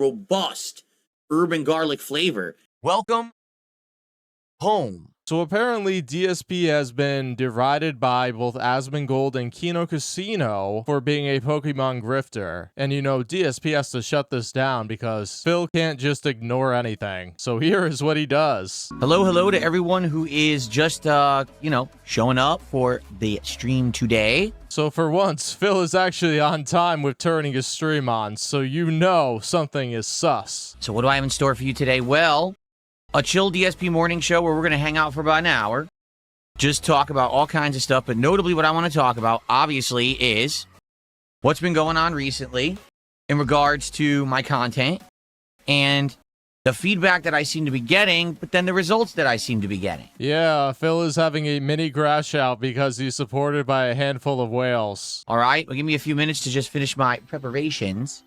robust urban garlic flavor. Welcome home. So apparently DSP has been derided by both Asmongold and Kino Casino for being a Pokemon grifter. And you know, DSP has to shut this down because Phil can't just ignore anything. So here is what he does. Hello to everyone who is just, showing up for the stream today. So for once, Phil is actually on time with turning his stream on, so you know something is sus. So what do I have in store for you today? Well, a chill DSP morning show where we're going to hang out for about an hour. Just talk about all kinds of stuff, but notably what I want to talk about, obviously, is what's been going on recently in regards to my content and the feedback that I seem to be getting, but then the results that I seem to be getting. Yeah, Phil is having a mini crash out because he's supported by a handful of whales. All right, well, give me a few minutes to just finish my preparations,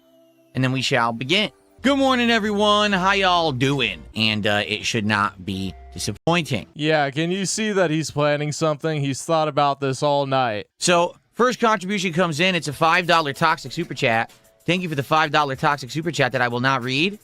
and then we shall begin. Good morning, everyone. How y'all doing? And it should not be disappointing. Yeah, can you see that he's planning something? He's thought about this all night. So, first contribution comes in. It's a $5 Toxic Super Chat. Thank you for the $5 Toxic Super Chat that I will not read,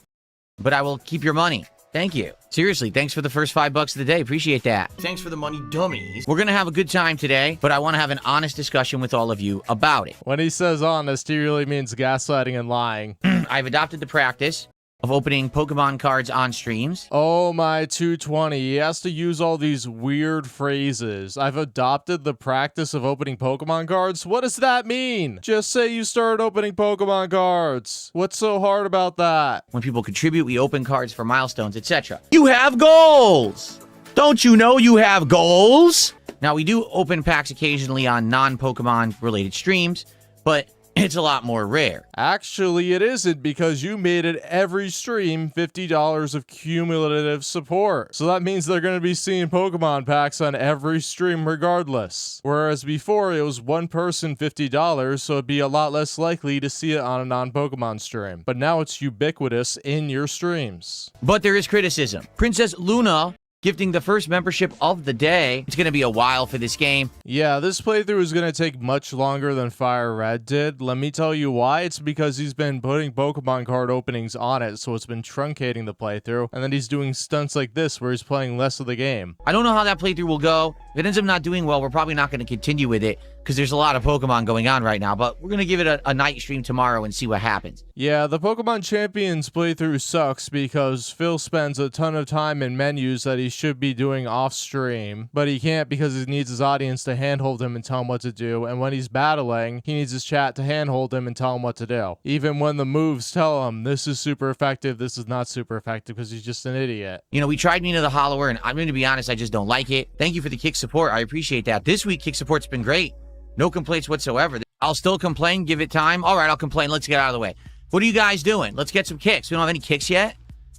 but I will keep your money. Thank you. Seriously, thanks for the first $5 of the day. Appreciate that. Thanks for the money, dummies. We're going to have a good time today, but I want to have an honest discussion with all of you about it. When he says honest, he really means gaslighting and lying. I've adopted the practice of opening Pokemon cards on streams. Oh my 220, he has to use all these weird phrases. I've adopted the practice of opening Pokemon cards? What does that mean? Just say you started opening Pokemon cards. What's so hard about that? When people contribute, we open cards for milestones, etc. You have goals! Don't you know you have goals? Now, we do open packs occasionally on non-Pokemon related streams, but it's a lot more rare. Actually, it isn't, because you made it every stream $50 of cumulative support. So that means they're going to be seeing Pokemon packs on every stream regardless. Whereas before, it was one person $50, so it'd be a lot less likely to see it on a non-Pokemon stream. But now it's ubiquitous in your streams. But there is criticism. Princess Luna gifting the first membership of the day. It's going to be a while for this game. Yeah, this playthrough is going to take much longer than Fire Red did. Let me tell you why. It's because he's been putting Pokemon card openings on it, so it's been truncating the playthrough. And then he's doing stunts like this where he's playing less of the game. I don't know how that playthrough will go. If it ends up not doing well, we're probably not going to continue with it because there's a lot of Pokemon going on right now. But we're going to give it a night stream tomorrow and see what happens. Yeah, the Pokemon Champions playthrough sucks because Phil spends a ton of time in menus that he should be doing off stream, but he can't because he needs his audience to handhold him and tell him what to do, and when he's battling, he needs his chat to handhold him and tell him what to do. Even when the moves tell him, this is super effective, this is not super effective, because he's just an idiot. You know, we tried Mina the Hollower, and I'm going to be honest, I just don't like it. Thank you for the kick support. I appreciate that. This week, kick support's been great. No complaints whatsoever. I'll still complain, give it time. All right, I'll complain. Let's get out of the way. What are you guys doing? Let's get some kicks. We don't have any kicks yet.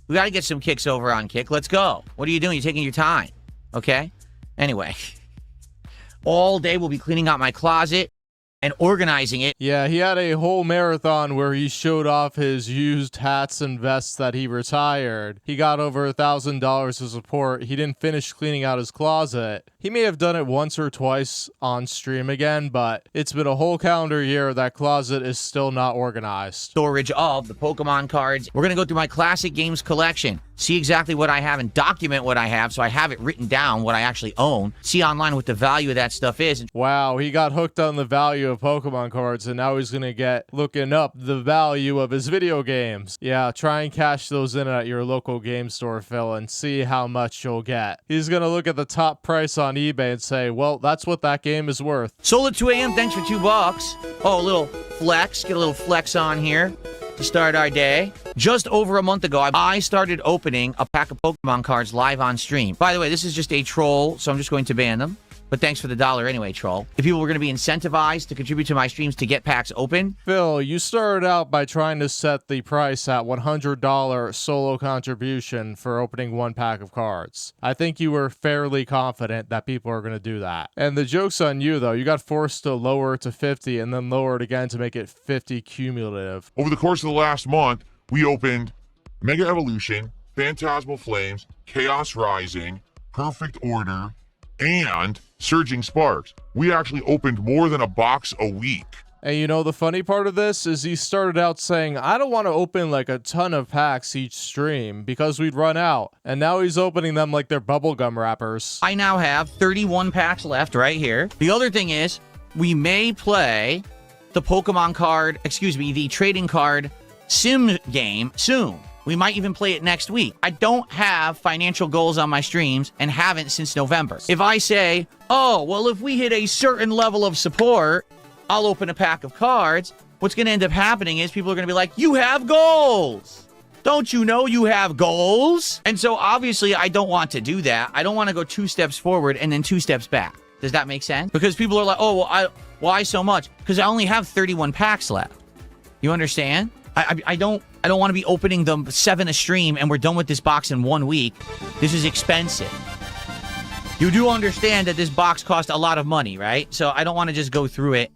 We got to get some kicks over on Kick. Let's go. What are you doing? You're taking your time. Okay? Anyway. All day we'll be cleaning out my closet and organizing it. Yeah, he had a whole marathon where he showed off his used hats and vests that he retired. He got over $1,000 of support. He didn't finish cleaning out his closet. He may have done it once or twice on stream again, but it's been a whole calendar year that closet is still not organized. Storage of the Pokemon cards. We're going to go through my classic games collection. See exactly what I have and document what I have so I have it written down, what I actually own. See online what the value of that stuff is. Wow, he got hooked on the value of Pokemon cards and now he's going to get looking up the value of his video games. Yeah, try and cash those in at your local game store, Phil, and see how much you'll get. He's going to look at the top price on eBay and say, well, that's what that game is worth. Sold at 2 a.m. Thanks for $2. Oh, a little flex. Get a little flex on here to start our day. Just over a month ago, I started opening a pack of Pokemon cards live on stream. By the way, this is just a troll, so I'm just going to ban them. But thanks for the $1 anyway, troll. If people were going to be incentivized to contribute to my streams to get packs open. Phil, you started out by trying to set the price at $100 solo contribution for opening one pack of cards. I think you were fairly confident that people are going to do that. And the joke's on you, though. You got forced to lower it to 50 and then lower it again to make it 50 cumulative. Over the course of the last month, we opened Mega Evolution, Phantasmal Flames, Chaos Rising, Perfect Order, and Surging Sparks. We actually opened more than a box a week. And you know, the funny part of this is he started out saying, I don't want to open like a ton of packs each stream because we'd run out. And now he's opening them like they're bubblegum wrappers. I now have 31 packs left right here. The other thing is, we may play the Pokemon card, the trading card sim game soon. We might even play it next week. I don't have financial goals on my streams and haven't since November. If I say, oh, well, if we hit a certain level of support, I'll open a pack of cards, what's going to end up happening is people are going to be like, you have goals. Don't you know you have goals? And so obviously I don't want to do that. I don't want to go 2 steps forward and then 2 steps back. Does that make sense? Because people are like, oh, well, why so much? Because I only have 31 packs left. You understand? I don't want to be opening them 7 a stream and we're done with this box in 1 week. This is expensive. You do understand that this box cost a lot of money, right? So I don't want to just go through it,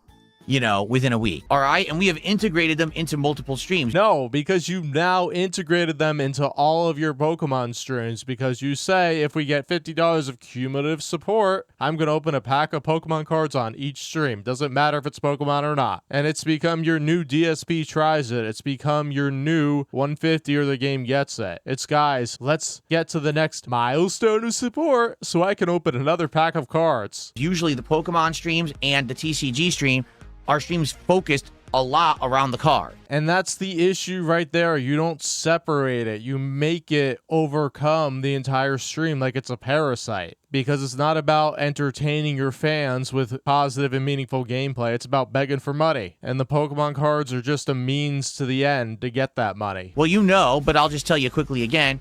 you know, within a week. All right? And we have integrated them into multiple streams. No, because you now integrated them into all of your Pokemon streams because you say, if we get $50 of cumulative support, I'm going to open a pack of Pokemon cards on each stream. Doesn't matter if it's Pokemon or not. And it's become your new DSP tries it. It's become your new 150 or the game gets it. It's, guys, let's get to the next milestone of support so I can open another pack of cards. Usually the Pokemon streams and the TCG stream are streams focused a lot around the card. And that's the issue right there. You don't separate it. You make it overcome the entire stream like it's a parasite. Because it's not about entertaining your fans with positive and meaningful gameplay. It's about begging for money. And the Pokemon cards are just a means to the end to get that money. Well, you know, but I'll just tell you quickly again.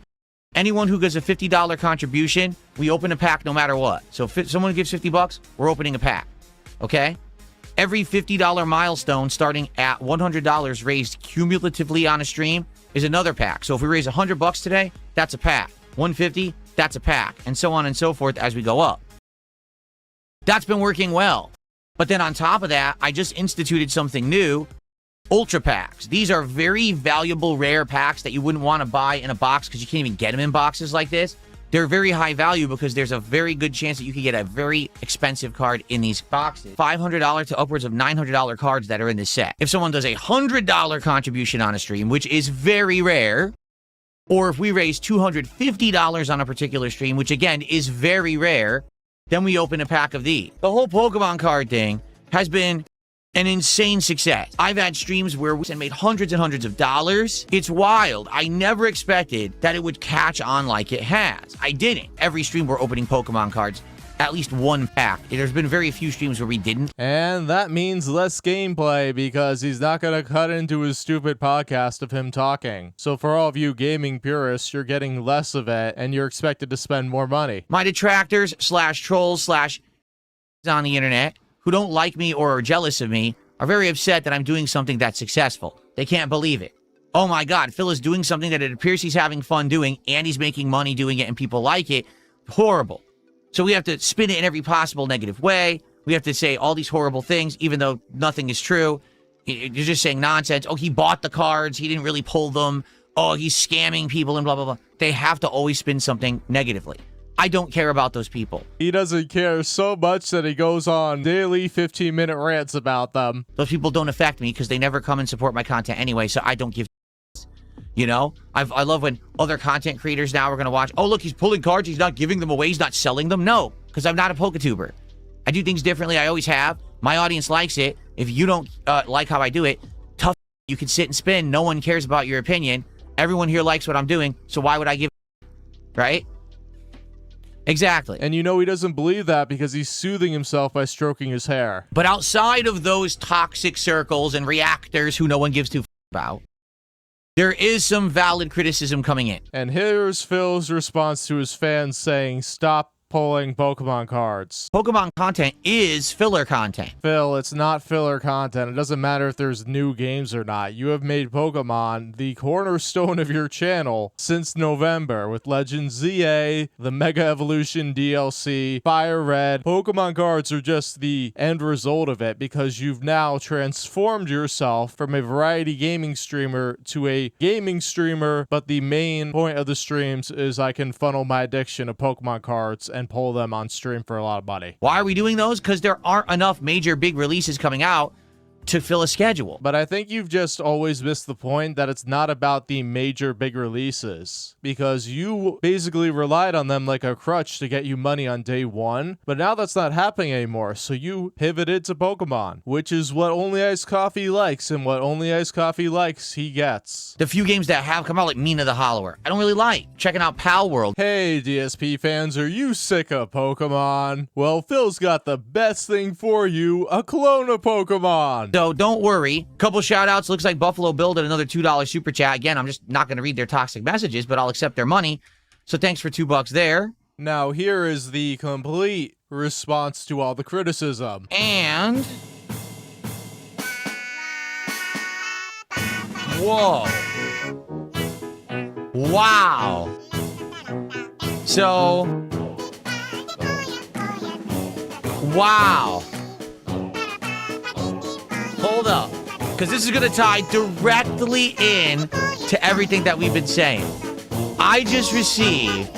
Anyone who gives a $50 contribution, we open a pack no matter what. So if someone gives $50, we're opening a pack. Okay? Every $50 milestone starting at $100 raised cumulatively on a stream is another pack. So if we raise $100 today, that's a pack. $150, that's a pack. And so on and so forth as we go up. That's been working well. But then on top of that, I just instituted something new, Ultra Packs. These are very valuable, rare packs that you wouldn't want to buy in a box because you can't even get them in boxes like this. They're very high value because there's a very good chance that you could get a very expensive card in these boxes. $500 to upwards of $900 cards that are in this set. If someone does a $100 contribution on a stream, which is very rare, or if we raise $250 on a particular stream, which again is very rare, then we open a pack of these. The whole Pokemon card thing has been an insane success. I've had streams where we made hundreds and hundreds of dollars. It's wild. I never expected that it would catch on like it has. I didn't. Every stream we're opening Pokemon cards, at least 1 pack. There's been very few streams where we didn't. And that means less gameplay because he's not going to cut into his stupid podcast of him talking. So for all of you gaming purists, you're getting less of it and you're expected to spend more money. My detractors / trolls / on the internet who don't like me or are jealous of me are very upset that I'm doing something that's successful. They can't believe it. Oh my God, Phil is doing something that it appears he's having fun doing and he's making money doing it and people like it. Horrible. So we have to spin it in every possible negative way. We have to say all these horrible things, even though nothing is true. You're just saying nonsense. Oh, he bought the cards. He didn't really pull them. Oh, he's scamming people and blah, blah, blah. They have to always spin something negatively. I don't care about those people. He doesn't care so much that he goes on daily 15-minute rants about them. Those people don't affect me because they never come and support my content anyway, so I don't give you know? I love when other content creators now are going to watch, oh, look, he's pulling cards, he's not giving them away, he's not selling them. No, because I'm not a Poketuber. I do things differently, I always have. My audience likes it. If you don't like how I do it, tough, you can sit and spin. No one cares about your opinion. Everyone here likes what I'm doing, so why would I give right? Exactly. And you know he doesn't believe that because he's soothing himself by stroking his hair. But outside of those toxic circles and reactors who no one gives two about, there is some valid criticism coming in. And here's Phil's response to his fans saying, stop pulling Pokemon cards. Pokemon content is filler content. Phil, it's not filler content. It doesn't matter if there's new games or not. You have made Pokemon the cornerstone of your channel since November with Legend ZA, the Mega Evolution DLC, Fire Red. Pokemon cards are just the end result of it because you've now transformed yourself from a variety gaming streamer to a gaming streamer, but the main point of the streams is I can funnel my addiction of Pokemon cards and pull them on stream for a lot of money. Why are we doing those? Because there aren't enough major big releases coming out to fill a schedule. But I think you've just always missed the point that it's not about the major big releases, because you basically relied on them like a crutch to get you money on day one, but now that's not happening anymore, so you pivoted to Pokemon, which is what Only Iced Coffee likes, and what Only Iced Coffee likes, he gets. The few games that have come out, like Mina the Hollower, I don't really like. Checking out Pal World. Hey DSP fans, are you sick of Pokemon? Well, Phil's got the best thing for you, a clone of Pokemon. So don't worry. Couple shout outs. Looks like Buffalo Bill did another $2 super chat. Again, I'm just not going to read their toxic messages, but I'll accept their money. So thanks for $2 there. Now here is the complete response to all the criticism. And whoa. Wow. So wow. Hold up, because this is going to tie directly in to everything that we've been saying. I just received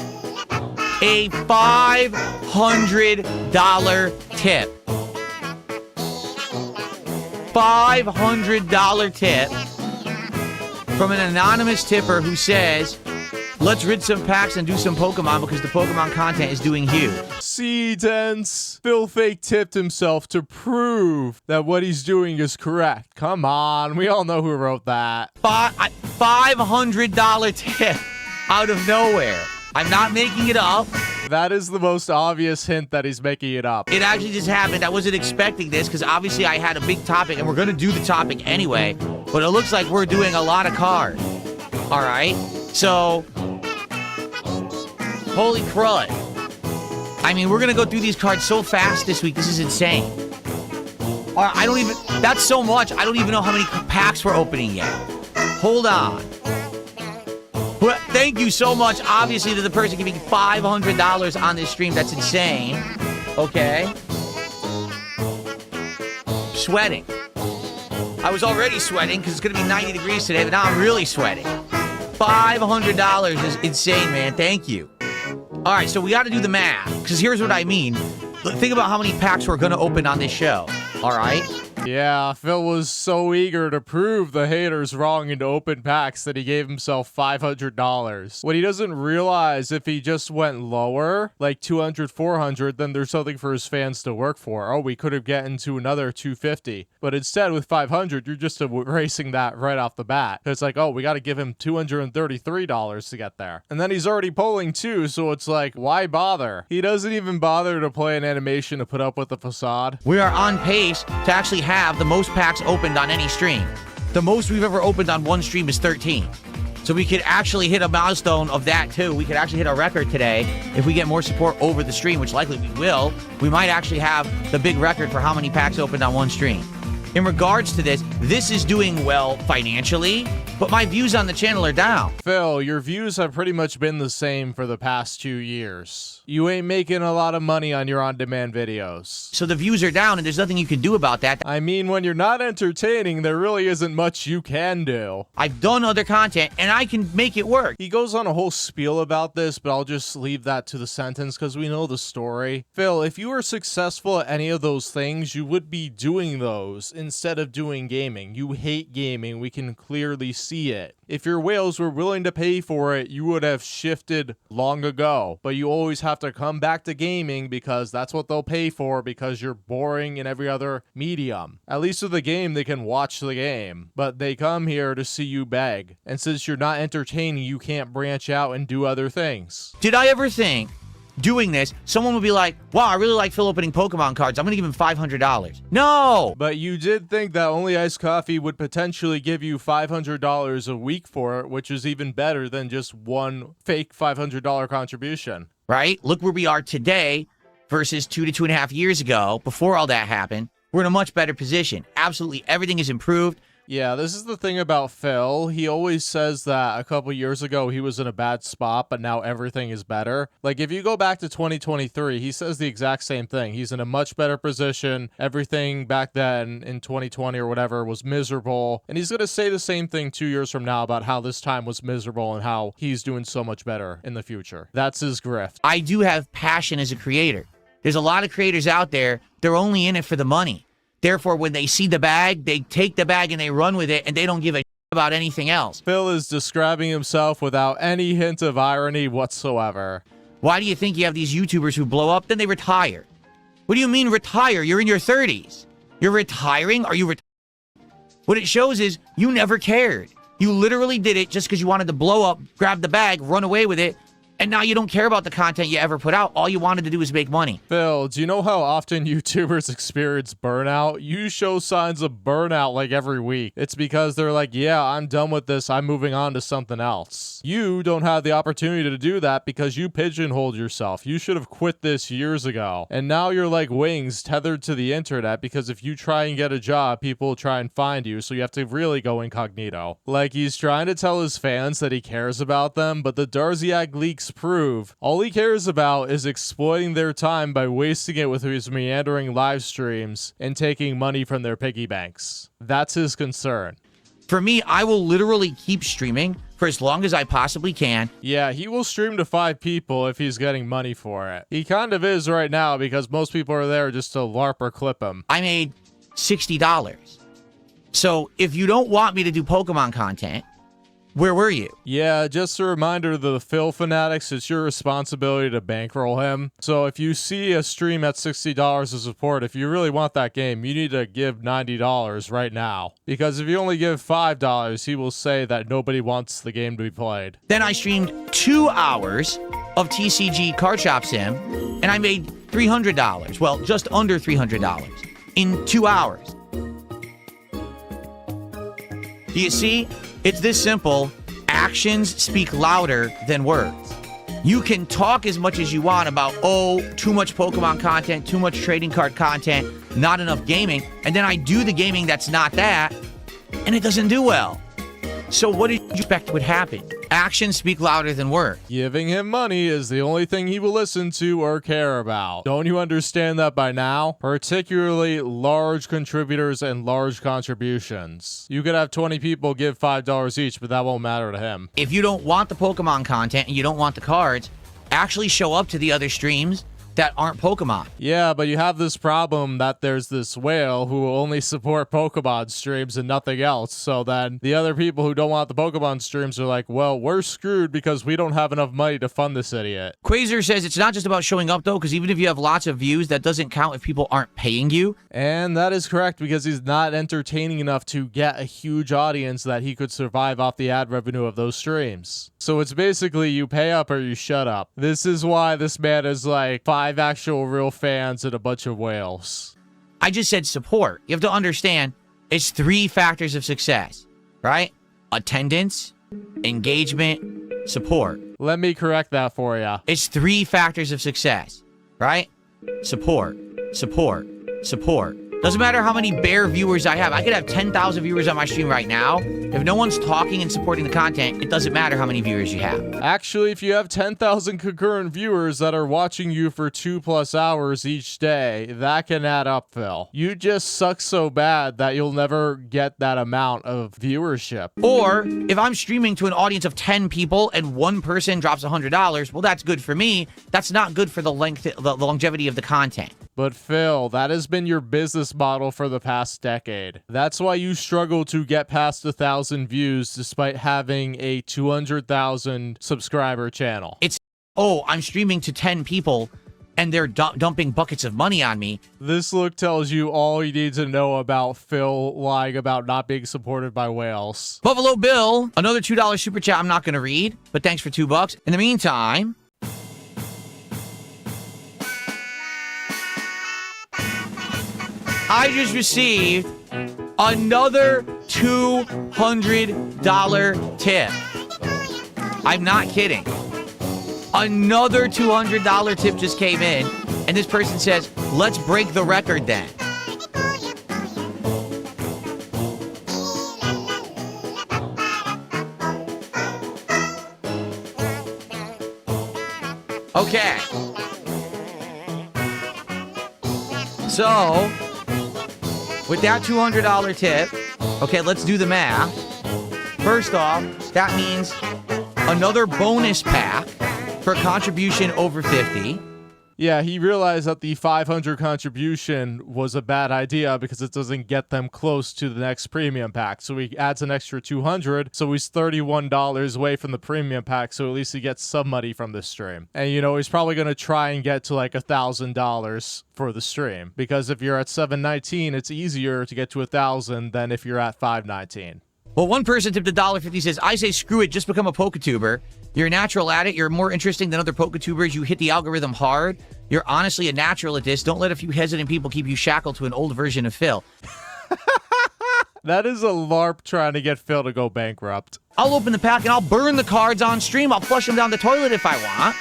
a $500 tip. $500 tip from an anonymous tipper who says, let's rid some packs and do some Pokemon because the Pokemon content is doing huge. See, Tense, Phil fake tipped himself to prove that what he's doing is correct. Come on, we all know who wrote that. $500 tip out of nowhere. I'm not making it up. That is the most obvious hint that he's making it up. It actually just happened. I wasn't expecting this because obviously I had a big topic and we're going to do the topic anyway. But it looks like we're doing a lot of cards. All right. So, holy crud. I mean, we're going to go through these cards so fast this week. This is insane. I don't even, that's so much. I don't even know how many packs we're opening yet. Hold on. Well, thank you so much, obviously, to the person giving $500 on this stream. That's insane. Okay. Sweating. I was already sweating because it's going to be 90 degrees today, but now I'm really sweating. $500 is insane, man. Thank you. All right, so we got to do the math, because here's what I mean. Think about how many packs we're going to open on this show. All right? Yeah, Phil was so eager to prove the haters wrong into open packs that he gave himself $500. What he doesn't realize, if he just went lower, like 200, 400, then there's something for his fans to work for. Oh, we could have gotten to another 250. But instead, with 500, you're just erasing that right off the bat. It's like, oh, we got to give him $233 to get there. And then he's already polling too, so it's like, why bother? He doesn't even bother to play an animation to put up with the facade. We are on pace to actually have the most packs opened on any stream. The most we've ever opened on one stream is 13. So we could actually hit a milestone of that too. We could actually hit a record today if we get more support over the stream, which likely we will. We might actually have the big record for how many packs opened on one stream. In regards to this is doing well financially, but my views on the channel are down. Phil, your views have pretty much been the same for the past 2 years. You ain't making a lot of money on your on-demand videos. So the views are down and there's nothing you can do about that. I mean, when you're not entertaining, there really isn't much you can do. I've done other content and I can make it work. He goes on a whole spiel about this, but I'll just leave that to the sentence because we know the story. Phil, if you were successful at any of those things, you would be doing those instead of doing gaming. You hate gaming. We can clearly see it. If your whales were willing to pay for it, you would have shifted long ago. But you always have to come back to gaming because that's what they'll pay for, because you're boring in every other medium. At least with the game, they can watch the game. But they come here to see you beg. And since you're not entertaining, you can't branch out and do other things. Did I ever think doing this, someone would be like, wow, I really like Phil opening Pokemon cards. I'm going to give him $500. No! But you did think that Only Iced Coffee would potentially give you $500 a week for it, which is even better than just one fake $500 contribution. Right? Look where we are today versus 2 to 2.5 years ago. Before all that happened, we're in a much better position. Absolutely everything is improved. Yeah, this is the thing about Phil. He always says that a couple years ago he was in a bad spot, but now everything is better. Like, if you go back to 2023, he says the exact same thing. He's in a much better position. Everything back then in 2020 or whatever was miserable. And he's going to say the same thing 2 years from now about how this time was miserable and how he's doing so much better in the future. That's his grift. I do have passion as a creator. There's a lot of creators out there, they're only in it for the money. Therefore, when they see the bag, they take the bag and they run with it, and they don't give a about anything else. Phil is describing himself without any hint of irony whatsoever. Why do you think you have these YouTubers who blow up, then they retire? What do you mean retire? You're in your 30s. You're retiring? Are you What it shows is you never cared. You literally did it just because you wanted to blow up, grab the bag, run away with it, and now you don't care about the content you ever put out. All you wanted to do was make money. Phil, do you know how often YouTubers experience burnout? You show signs of burnout like every week. It's because they're like, yeah, I'm done with this. I'm moving on to something else. You don't have the opportunity to do that because you pigeonholed yourself. You should have quit this years ago. And now you're like wings tethered to the internet because if you try and get a job, people will try and find you. So you have to really go incognito. Like he's trying to tell his fans that he cares about them, but the Darziak leaks prove all he cares about is exploiting their time by wasting it with his meandering live streams and taking money from their piggy banks. That's his concern. For me, I will literally keep streaming for as long as I possibly can. Yeah, he will stream to 5 people if he's getting money for it. He kind of is right now because most people are there just to LARP or clip him. I made $60. So if you don't want me to do Pokemon content, where were you? Yeah, just a reminder to the Phil fanatics, it's your responsibility to bankroll him. So if you see a stream at $60 to support, if you really want that game, you need to give $90 right now. Because if you only give $5, he will say that nobody wants the game to be played. Then I streamed 2 hours of TCG Card Shop Sim, and I made $300. Well, just under $300 in 2 hours. Do you see? It's this simple. Actions speak louder than words. You can talk as much as you want about, oh, too much Pokemon content, too much trading card content, not enough gaming, and then I do the gaming that's not that, and it doesn't do well. So what did you expect would happen? Actions speak louder than words. Giving him money is the only thing he will listen to or care about. Don't you understand that by now? Particularly large contributors and large contributions. You could have 20 people give $5 each, but that won't matter to him. If you don't want the Pokemon content and you don't want the cards, actually show up to the other streams that aren't Pokemon. Yeah, but you have this problem that there's this whale who will only support Pokemon streams and nothing else. So then the other people who don't want the Pokemon streams are like, well, we're screwed because we don't have enough money to fund this idiot. Quasar says it's not just about showing up, though, because even if you have lots of views, that doesn't count if people aren't paying you. And that is correct because he's not entertaining enough to get a huge audience that he could survive off the ad revenue of those streams. So it's basically you pay up or you shut up. This is why this man is like 5 actual real fans and a bunch of whales. I just said support. You have to understand, it's 3 factors of success, right? Attendance, engagement, support. Let me correct that for you. It's 3 factors of success, right? Support, support, support. Doesn't matter how many bare viewers I have. I could have 10,000 viewers on my stream right now. If no one's talking and supporting the content, it doesn't matter how many viewers you have. Actually, if you have 10,000 concurrent viewers that are watching you for 2+ hours each day, that can add up, Phil. You just suck so bad that you'll never get that amount of viewership. Or if I'm streaming to an audience of 10 people and one person drops $100, well, that's good for me. That's not good for the longevity of the content. But Phil, that has been your business model for the past decade. That's why you struggle to get past 1,000 views despite having a 200,000 subscriber channel. It's, oh, I'm streaming to 10 people and they're dumping buckets of money on me. This look tells you all you need to know about Phil lying about not being supported by whales. Buffalo Bill, another $2 super chat I'm not going to read, but thanks for $2. In the meantime, I just received another $200 tip. I'm not kidding. Another $200 tip just came in, and this person says, let's break the record then. Okay. So, with that $200 tip, okay, let's do the math. First off, that means another bonus pack for contribution over 50. Yeah, he realized that the 500 contribution was a bad idea because it doesn't get them close to the next premium pack. So he adds an extra 200, so he's $31 away from the premium pack, so at least he gets some money from this stream. And you know, he's probably going to try and get to like $1,000 for the stream, because if you're at 719, it's easier to get to 1,000 than if you're at 519. Well, one person tipped $1.50, says, I say screw it, just become a Poketuber. You're a natural at it. You're more interesting than other Poketubers. You hit the algorithm hard. You're honestly a natural at this. Don't let a few hesitant people keep you shackled to an old version of Phil. That is a LARP trying to get Phil to go bankrupt. I'll open the pack and I'll burn the cards on stream. I'll flush them down the toilet if I want.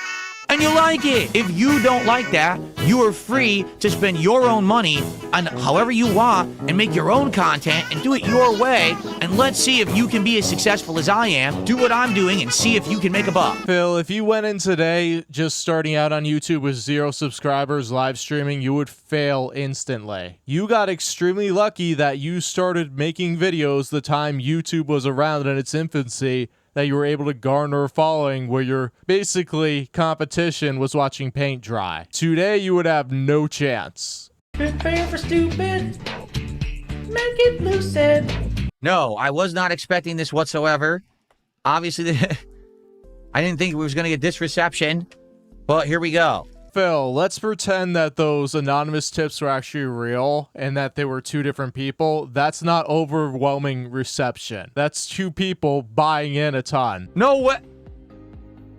And you like it. If you don't like that, you are free to spend your own money on however you want and make your own content and do it your way. And let's see if you can be as successful as I am. Do what I'm doing and see if you can make a buck. Phil, if you went in today just starting out on YouTube with 0 subscribers live streaming, you would fail instantly. You got extremely lucky that you started making videos the time YouTube was around in its infancy, that you were able to garner a following where your basically competition was watching paint dry. Today, you would have no chance. Prepare for stupid. Make it lucid. No, I was not expecting this whatsoever. Obviously, I didn't think we was going to get this reception, but here we go. Phil, let's pretend that those anonymous tips were actually real and that they were 2 different people. That's not overwhelming reception. That's 2 people buying in a ton. No way.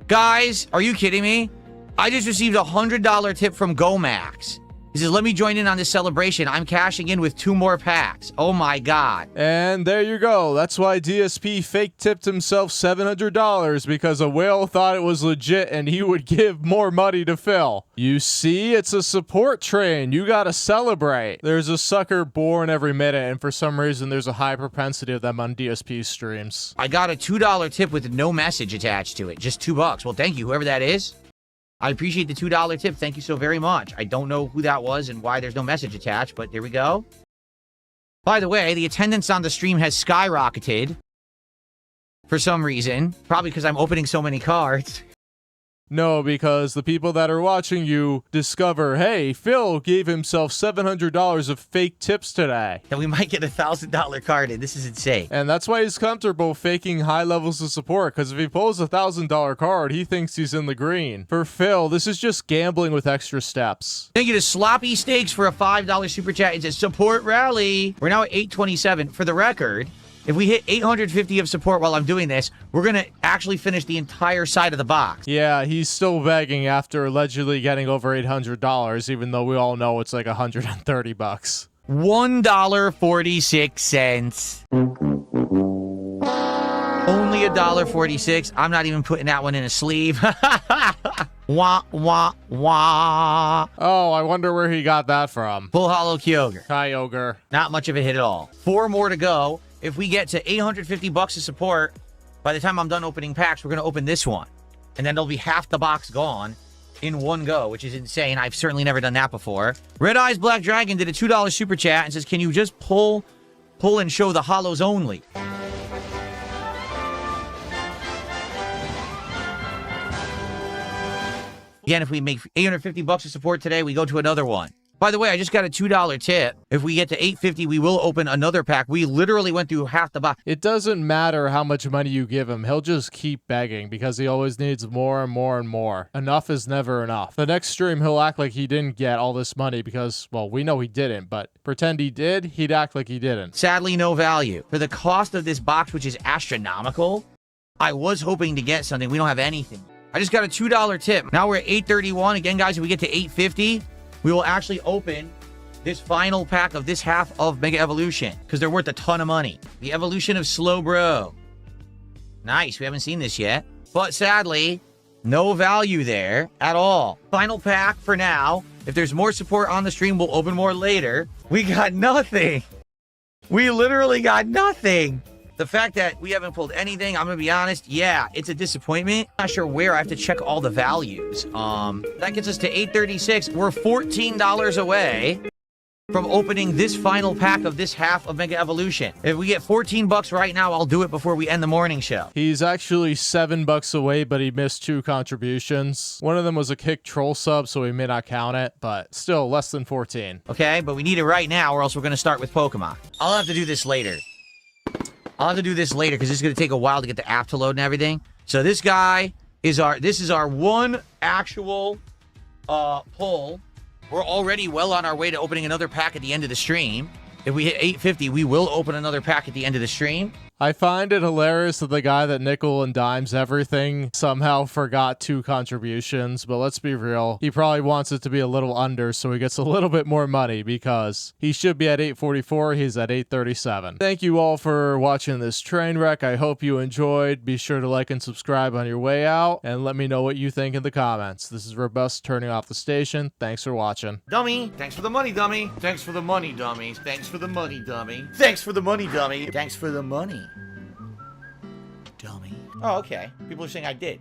Guys, are you kidding me? I just received a $100 tip from GoMax. He says, let me join in on this celebration. I'm cashing in with 2 more packs. Oh my God. And there you go. That's why DSP fake tipped himself $700, because a whale thought it was legit and he would give more money to Phil. You see, it's a support train. You gotta celebrate. There's a sucker born every minute, and for some reason there's a high propensity of them on DSP streams. I got a $2 tip with no message attached to it. Just $2. Well, thank you, whoever that is. I appreciate the $2 tip. Thank you so very much. I don't know who that was and why there's no message attached, but here we go. By the way, the attendance on the stream has skyrocketed for some reason. Probably because I'm opening so many cards. No, because the people that are watching you discover, hey, Phil gave himself $700 of fake tips today. That we might get a $1,000 card in. This is insane. And that's why he's comfortable faking high levels of support, because if he pulls a $1,000 card, he thinks he's in the green. For Phil, this is just gambling with extra steps. Thank you to Sloppy Steaks for a $5 super chat. It says, support rally. We're now at 827. For the record, if we hit 850 of support while I'm doing this, we're going to actually finish the entire side of the box. Yeah, he's still begging after allegedly getting over $800, even though we all know it's like $130. $1.46. Only $1.46. I'm not even putting that one in a sleeve. Wah, wah, wah. Oh, I wonder where he got that from. Full Hollow Kyogre. Kyogre. Not much of a hit at all. 4 more to go. If we get to $850 of support, by the time I'm done opening packs, we're going to open this one. And then there'll be half the box gone in one go, which is insane. I've certainly never done that before. Red Eyes Black Dragon did a $2 super chat and says, can you just pull and show the hollows only? Again, if we make $850 of support today, we go to another one. By the way, I just got a $2 tip. If we get to $850, we will open another pack. We literally went through half the box. It doesn't matter how much money you give him. He'll just keep begging because he always needs more and more and more. Enough is never enough. The next stream, he'll act like he didn't get all this money because, well, we know he didn't, but pretend he did, he'd act like he didn't. Sadly, no value. For the cost of this box, which is astronomical, I was hoping to get something. We don't have anything. I just got a $2 tip. Now we're at 831. Again, guys, if we get to 850, we will actually open this final pack of this half of Mega Evolution because they're worth a ton of money. The Evolution of Slowbro. Nice. We haven't seen this yet. But sadly, no value there at all. Final pack for now. If there's more support on the stream, we'll open more later. We got nothing. We literally got nothing. The fact that we haven't pulled anything, I'm going to be honest, yeah, it's a disappointment. I'm not sure where. I have to check all the values. That gets us to 836. We're $14 away from opening this final pack of this half of Mega Evolution. If we get 14 bucks right now, I'll do it before we end the morning show. He's actually $7 away, but he missed 2 contributions. One of them was a kick troll sub, so we may not count it, but still less than 14. Okay, but we need it right now or else we're going to start with Pokemon. I'll have to do this later. Because it's going to take a while to get the app to load and everything. So this guy is our one actual pull. We're already well on our way to opening another pack at the end of the stream. If we hit 850, we will open another pack at the end of the stream. I find it hilarious that the guy that nickel and dimes everything somehow forgot 2 contributions, but let's be real. He probably wants it to be a little under so he gets a little bit more money because he should be at 844. He's at 837. Thank you all for watching this train wreck. I hope you enjoyed. Be sure to like and subscribe on your way out and let me know what you think in the comments. This is Robust turning off the station. Thanks for watching. Dummy. Thanks for the money, dummy. Thanks for the money, dummy. Thanks for the money, dummy. Thanks for the money, dummy. Thanks for the money. Dummy. Oh, okay. People are saying I did.